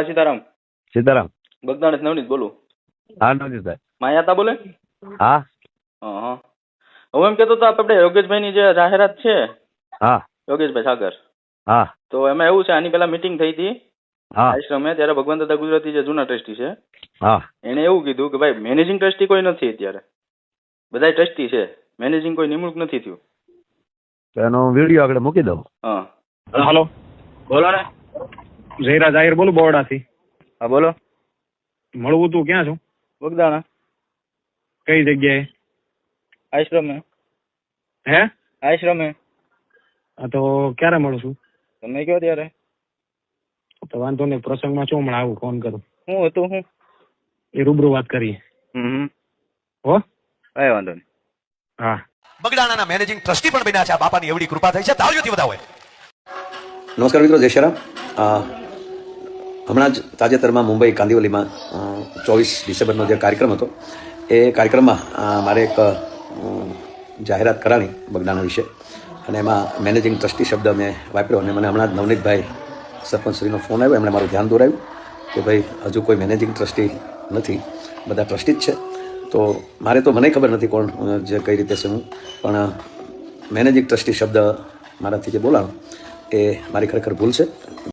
સીતારામ. સીતારામ. બગદાણ નવનીત બોલું. હા નવનીતભાઈ. માયાતા બોલે? હા હા. હું એમ કહેતો હતો આપણે યોગેશભાઈની જે જાહેરાત છે, હા યોગેશભાઈ સાગર, હા તો એમાં એવું છે, આની પહેલા મીટિંગ થઈ હતી હા આશ્રમે, ત્યારે ભગવાન દાદા ગુજરાતી જે જૂના ટ્રસ્ટી છે હા એને એવું કીધું કે ભાઈ મેનેજિંગ ટ્રસ્ટી કોઈ નથી અત્યારે, બધા ટ્રસ્ટી છે, મેનેજિંગ કોઈ નિમણૂક નથી થયું. તો એનો વિડીયો આગળ મૂકી દઉં. હા હલો, બોલો ને. જયરાજ આહિર બોલું બોરડાથી. હા બોલો. મળવું તું ક્યાં છું? બગદાણા કઈ જગ્યાએ? આશ્રમે. હે? આશ્રમે. હા તો ક્યારે મળું છું? તમે કયો ત્યારે. તો વાંધો નહીં, પ્રસંગમાં છું હમણાં આવું, ફોન કરું. હું હતું હું એ રૂબરૂ વાત કરીએ. હો? કઈ વાંધો નહીં. હા. બગડાણાના મેનેજિંગ ટ્રસ્ટી પણ બન્યા છે. આ બાપાની એવડી કૃપા થઈ છે, તાળીઓથી વધાવો. નમસ્કાર મિત્રો, જય શ્રી રામ. હમણાં જ તાજેતરમાં મુંબઈ કાંદિવલીમાં 24 ડિસેમ્બરનો જે કાર્યક્રમ હતો, એ કાર્યક્રમમાં મારે એક જાહેરાત કરાણી બગદાણા વિશે, અને એમાં મેનેજિંગ ટ્રસ્ટી શબ્દ મેં વાપર્યો, અને મને હમણાં જ નવનીતભાઈ સરપંચશ્રીનો ફોન આવ્યો, એમણે મારું ધ્યાન દોરાવ્યું કે ભાઈ હજુ કોઈ મેનેજિંગ ટ્રસ્ટી નથી, બધા ટ્રસ્ટી જ છે. તો મારે તો મને ખબર નથી કોણ જે કઈ રીતે છે, હું પણ મેનેજિંગ ટ્રસ્ટી શબ્દ મારાથી જે બોલાણો એ મારી ખરેખર ભૂલ છે.